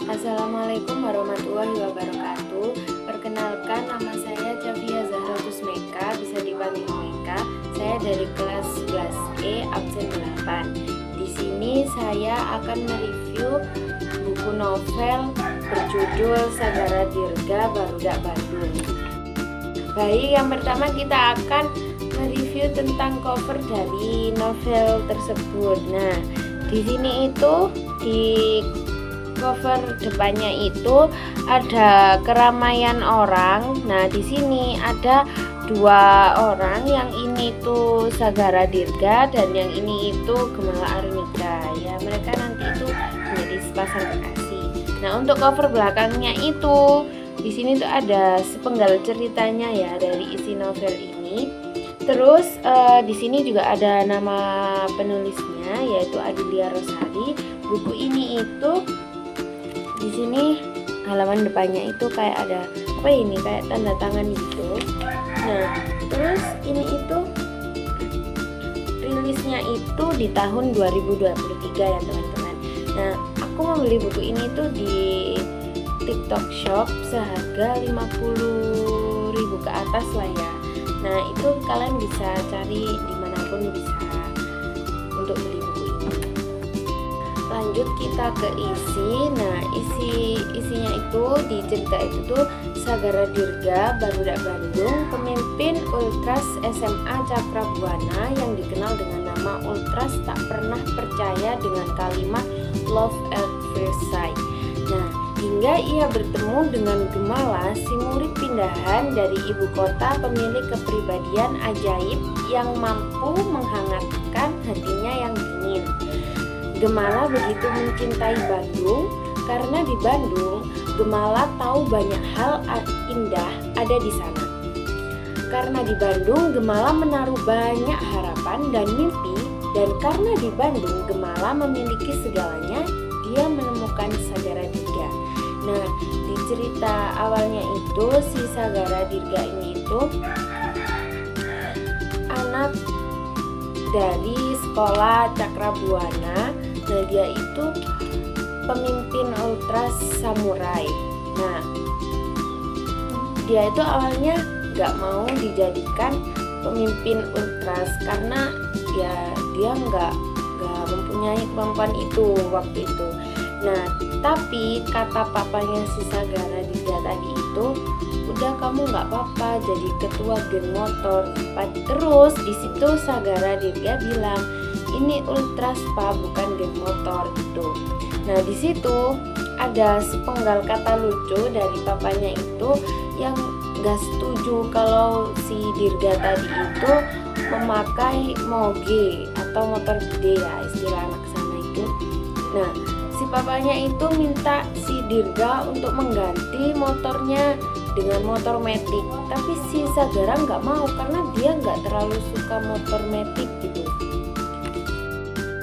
Assalamualaikum warahmatullahi wabarakatuh. Perkenalkan, nama saya Chavia Zahratus Meka, bisa dipanggil Meka. Saya dari kelas 11E absen 8. Di sini saya akan mereview buku novel berjudul Sagara Dirga Barudak Bandung. Baik, yang pertama kita akan mereview tentang cover dari novel tersebut. Nah, di sini itu di cover depannya itu ada keramaian orang. Nah, di sini ada dua orang, yang ini itu Sagara Dirga dan yang ini itu Gemala Arunita. Ya, mereka nanti itu menjadi sepasang kekasih. Nah, untuk cover belakangnya itu di sini tuh ada sepenggal ceritanya ya dari isi novel ini. Terus di sini juga ada nama penulisnya, yaitu Adelia Rosari. Buku ini itu di sini halaman depannya itu kayak ada apa ini, kayak tanda tangan gitu. Nah, terus ini itu rilisnya itu di tahun 2023 ya teman-teman. Nah, aku membeli buku ini tuh di TikTok Shop seharga 50.000 ke atas lah ya. Nah, itu kalian bisa cari dimanapun bisa untuk beli buku ini. Lanjut kita ke isi. Nah, isinya itu di cerita itu tuh Sagara Dirga Barudak Bandung, pemimpin Ultras SMA Cakrabuana yang dikenal dengan nama Ultras tak pernah percaya dengan kalimat love at first sight. Nah, hingga ia bertemu dengan Gemala, si murid pindahan dari ibu kota pemilik kepribadian ajaib yang mampu menghangatkan hatinya yang dingin. Gemala begitu mencintai Bandung karena di Bandung Gemala tahu banyak hal indah ada di sana. Karena di Bandung Gemala menaruh banyak harapan dan mimpi, dan karena di Bandung Gemala memiliki segalanya, dia menemukan Sagara Dirga. Nah, di cerita awalnya itu si Sagara Dirga ini itu anak dari sekolah Cakrabuana. Nah, dia itu pemimpin ultras samurai. Nah, dia itu awalnya gak mau dijadikan pemimpin ultras karena ya dia gak mempunyai kemampuan itu waktu itu. Nah, tapi kata papanya si Sagara Dirga tadi itu, udah kamu nggak apa-apa jadi ketua geng motor. Terus di situ Sagara Dirga bilang, ini ultras pak, bukan geng motor gitu. Nah, di situ ada sepenggal kata lucu dari papanya itu yang nggak setuju kalau si Dirga tadi itu memakai moge atau motor gede ya, istilah anak sana itu. Nah, si papanya itu minta si Dirga untuk mengganti motornya dengan motor metik, tapi si Sagara nggak mau karena dia nggak terlalu suka motor metik gitu.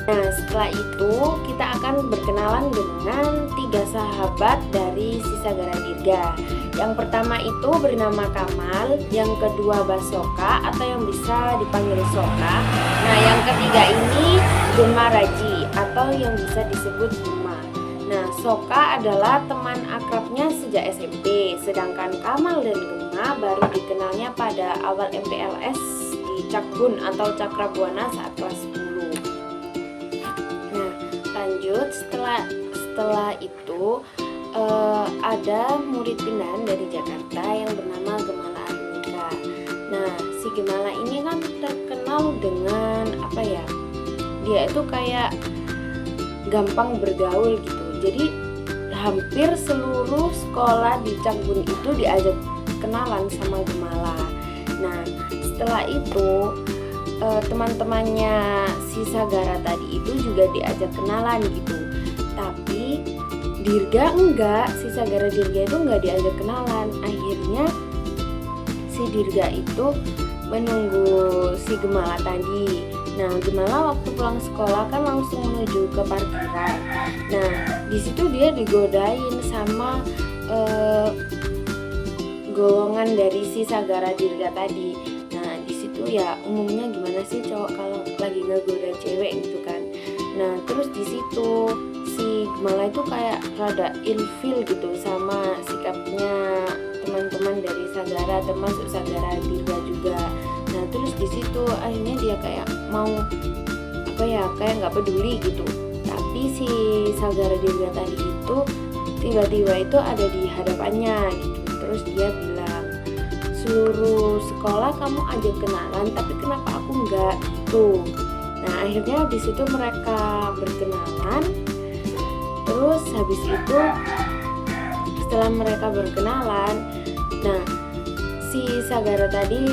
Nah, setelah itu kita akan berkenalan dengan 3 sahabat dari si Sagara Dirga. Yang pertama itu bernama Kamal, yang kedua Basoka atau yang bisa dipanggil Soka. Nah, yang ketiga ini Gema Raji atau yang bisa disebut Gema. Nah, Soka adalah teman akrabnya sejak SMP, sedangkan Kamal dan Gema baru dikenalnya pada awal MPLS di Cakbun atau Cakrabuana saat kelas 10. Nah, lanjut setelah itu ada murid pindahan dari Jakarta yang bernama Gemala Arunita. Nah, si Gemala ini kan terkenal dengan apa ya? Dia itu kayak gampang bergaul gitu. Jadi hampir seluruh sekolah di Cakbun itu diajak kenalan sama Gemala. Nah, setelah itu teman-temannya si Sagara tadi itu juga diajak kenalan gitu. Tapi Dirga enggak, si Sagara Dirga itu enggak diajak kenalan. Akhirnya si Dirga itu menunggu si Gemala tadi. Nah, Gemala waktu pulang sekolah kan langsung menuju ke parkiran. Nah, di situ dia digodain sama golongan dari si Sagara Dirga tadi. Nah, di situ ya umumnya gimana sih cowok kalau lagi ngegoda cewek gitu kan. Nah, terus di situ si Gemala itu kayak rada ilfil gitu sama sikapnya teman-teman dari Sagara, termasuk Sagara Dirga juga. Nah terus di situ akhirnya dia kayak mau kayak nggak peduli gitu. Tapi si Sagara Dirga tadi itu tiba-tiba itu ada di hadapannya gitu. Terus dia bilang, seluruh sekolah kamu ajak kenalan, tapi kenapa aku enggak gitu. Nah akhirnya di situ mereka berkenalan. Terus habis itu setelah mereka berkenalan, nah si Sagara tadi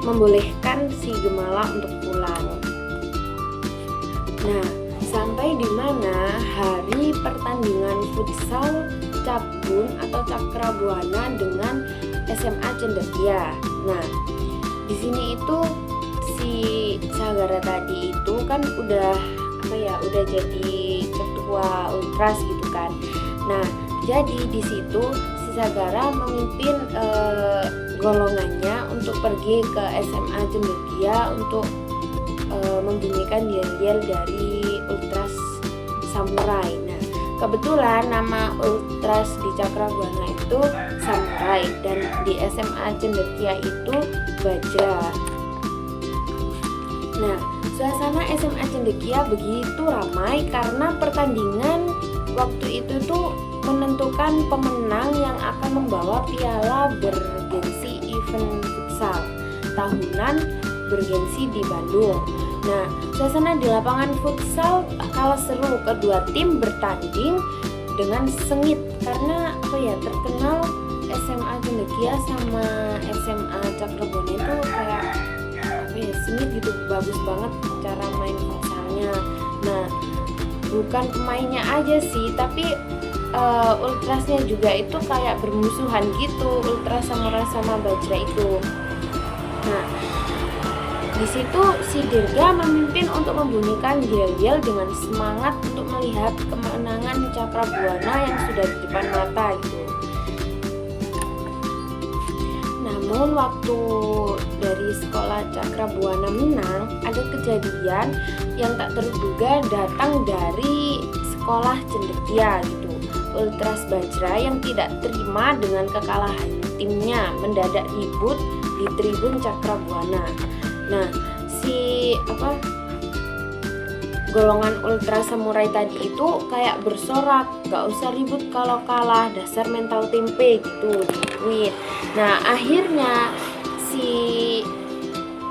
membolehkan si Gemala untuk pulang. Nah sampai di mana hari pertandingan futsal Cabun atau Cakrabuana dengan SMA Cendekia. Nah di sini itu si Sagara tadi itu kan udah jadi ketua ultras gitu kan. Nah jadi di situ si Sagara memimpin golongannya untuk pergi ke SMA Cendekia untuk membunyikan yel-yel dari ultras samurai. Nah kebetulan nama ultras di Cakrabuana itu samurai dan di SMA Cendekia itu Bajra. Nah suasana SMA Cendekia begitu ramai karena pertandingan waktu itu tuh menentukan pemenang yang akan membawa piala bergengsi event futsal tahunan bergengsi di Bandung. Nah suasana di lapangan futsal kalah seru, kedua tim bertanding dengan sengit karena terkenal SMA Cendekia sama SMA Cakrabuana itu kayak sengit gitu, bagus banget cara main futsalnya. Nah bukan pemainnya aja sih, tapi ultrasnya juga itu kayak bermusuhan gitu, ultras sama Bajra itu. Nah di situ si Dirga memimpin untuk membunyikan yel-yel dengan semangat untuk melihat kemenangan Cakrabuana yang sudah di depan mata gitu. Namun waktu dari sekolah Cakrabuana menang, ada kejadian yang tak terduga datang dari sekolah Cendekia gitu. Ultras Bajra yang tidak terima dengan kekalahan timnya mendadak ribut di tribun Cakrabuana. Nah, golongan ultra samurai tadi itu kayak bersorak, gak usah ribut kalau kalah, dasar mental tempe gitu, digituin. Nah, akhirnya si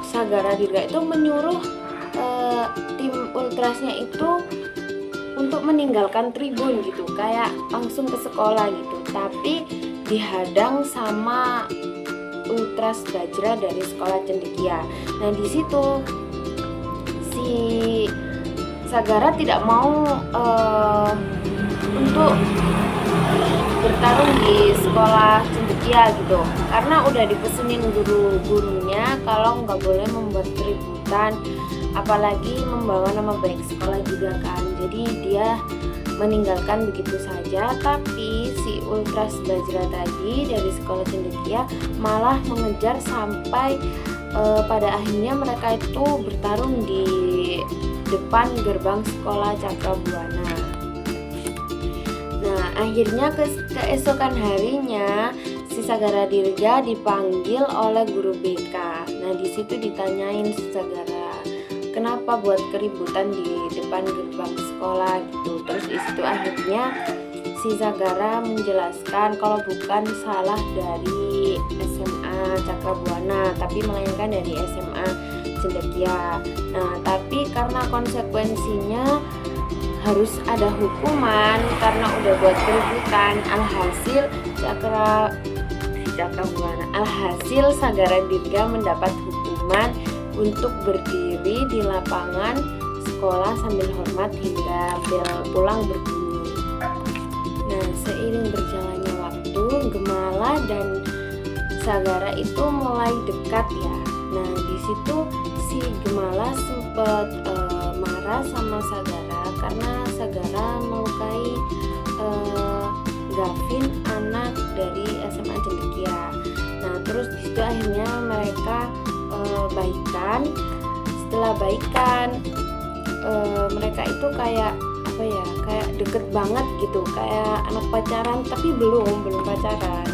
Sagara Dirga itu menyuruh tim ultrasnya itu untuk meninggalkan tribun gitu, kayak langsung ke sekolah gitu. Tapi dihadang sama ultras Bajra dari sekolah Cendekia. Nah di situ si Sagara tidak mau untuk bertarung di sekolah Cendekia gitu, karena udah dipesenin guru-gurunya kalau nggak boleh membuat keributan, apalagi membawa nama baik sekolah juga kan. Jadi dia meninggalkan begitu saja. Tapi si ultras Bajra tadi dari sekolah Cendekia malah mengejar sampai pada akhirnya mereka itu bertarung di depan gerbang sekolah Cakrabuana. Nah akhirnya keesokan harinya si Sagara Dirga dipanggil oleh guru BK. Nah di situ ditanyain si Sagara, kenapa buat keributan di depan gerbang sekolah gitu. Terus di situ akhirnya si Sagara menjelaskan kalau bukan salah dari SMA Cakrabuana, tapi melainkan dari SMA Cendekia. Nah tapi karena konsekuensinya harus ada hukuman karena udah buat keributan, alhasil Sagara Dirga mendapat hukuman untuk berdiri di lapangan sekolah sambil hormat hingga bel pulang berbunyi. Nah seiring berjalannya waktu, Gemala dan Sagara itu mulai dekat ya. Nah di situ si Gemala sempat marah sama Sagara karena Sagara melukai Gavin, anak dari SMA Cendekia. Nah terus di situ akhirnya mereka baikan. Setelah baikan mereka itu kayak apa ya, kayak deket banget gitu, kayak anak pacaran tapi belum pacaran.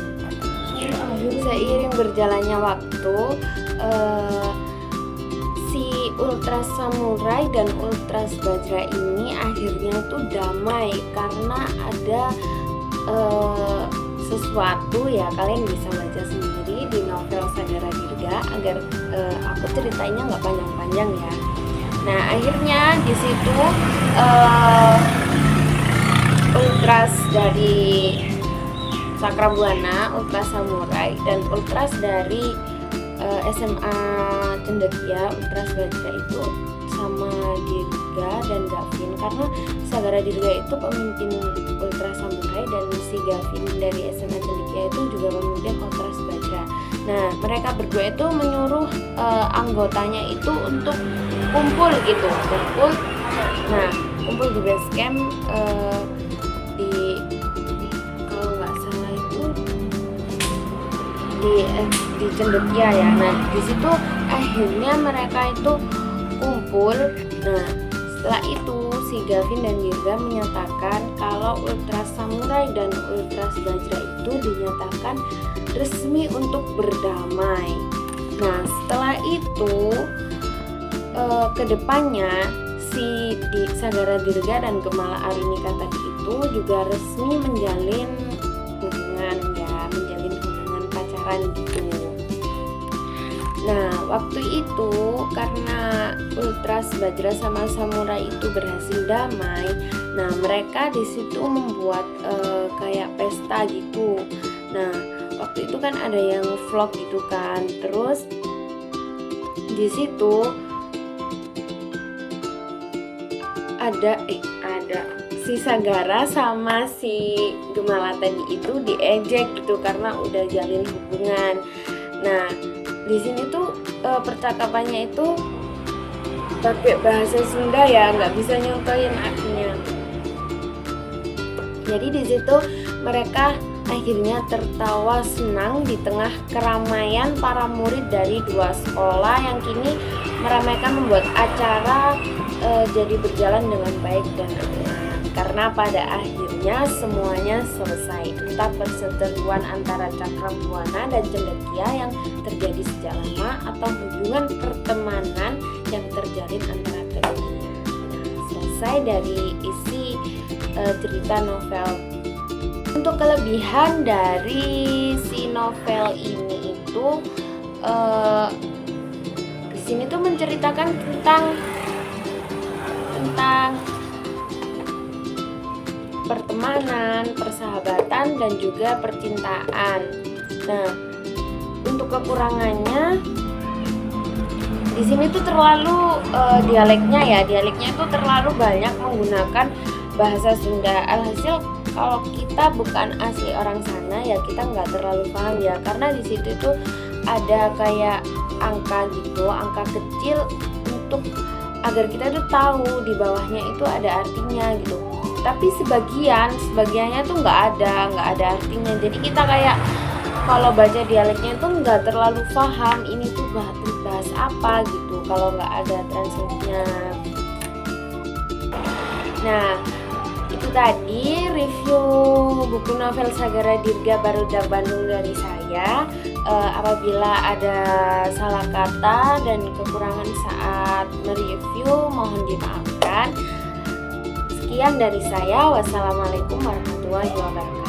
Seiring berjalannya waktu, si Ultras Samurai dan Ultras Bajra ini akhirnya tuh damai karena ada sesuatu ya, kalian bisa baca sendiri di novel Sagara Dirga agar aku ceritainnya nggak panjang-panjang ya. Nah akhirnya di situ Ultras dari Sakrabuana, Ultras Samurai, dan Ultras dari SMA Cendekia, Ultras Bajra itu sama Dirga dan Gavin, karena Sagara Dirga itu pemimpin Ultras Samurai dan si Gavin dari SMA Cendekia itu juga pemimpin Ultras Bajra. Nah mereka berdua itu menyuruh anggotanya itu untuk kumpul gitu, nah kumpul di base camp di, kalau nggak salah itu di Cendekia ya. Nah di situ akhirnya mereka itu kumpul. Nah setelah itu si Gavin dan Dirga menyatakan kalau Ultras Samurai dan Ultras Bajra itu dinyatakan resmi untuk berdamai. Nah setelah itu kedepannya si Sagara Dirga dan Gemala Arunika tadi itu juga resmi menjalin hubungan pacaran gitu. Nah waktu itu karena Ultras Bajra sama Samurai itu berhasil damai, nah mereka di situ membuat kayak pesta gitu. Nah waktu itu kan ada yang vlog gitu kan, terus di situ ada si Sagara sama si Gemala tadi itu diejek gitu karena udah jalin hubungan. Nah di sini tuh percakapannya itu pakai bahasa Sunda ya, nggak bisa nyontohin artinya. Jadi di situ mereka akhirnya tertawa senang di tengah keramaian para murid dari dua sekolah yang kini meramaikan membuat acara jadi berjalan dengan baik dan aman. Karena pada akhirnya semuanya selesai, entah perseteruan antara Cakrabuana dan Cendekia yang terjadi sejak lama atau hubungan pertemanan yang terjalin antara keduanya. Nah, selesai dari isi cerita novel. Untuk kelebihan dari si novel ini itu di sini tuh menceritakan tentang pertemanan, persahabatan, dan juga percintaan. Nah, untuk kekurangannya di sini tuh terlalu dialeknya itu terlalu banyak menggunakan bahasa Sunda. Alhasil kalau kita bukan asli orang sana ya kita nggak terlalu paham ya, karena di situ tuh ada kayak angka gitu, angka kecil untuk agar kita tuh tahu di bawahnya itu ada artinya gitu. Tapi sebagiannya tuh nggak ada artinya. Jadi kita kayak kalau baca dialeknya itu nggak terlalu paham ini tuh bahas apa gitu kalau nggak ada translate-nya. Nah itu tadi review buku novel Sagara Dirga Barudak Bandung dari saya. Apabila ada salah kata dan kekurangan saat mereview mohon dimaafkan. Sekian dari saya. Wassalamualaikum warahmatullahi wabarakatuh.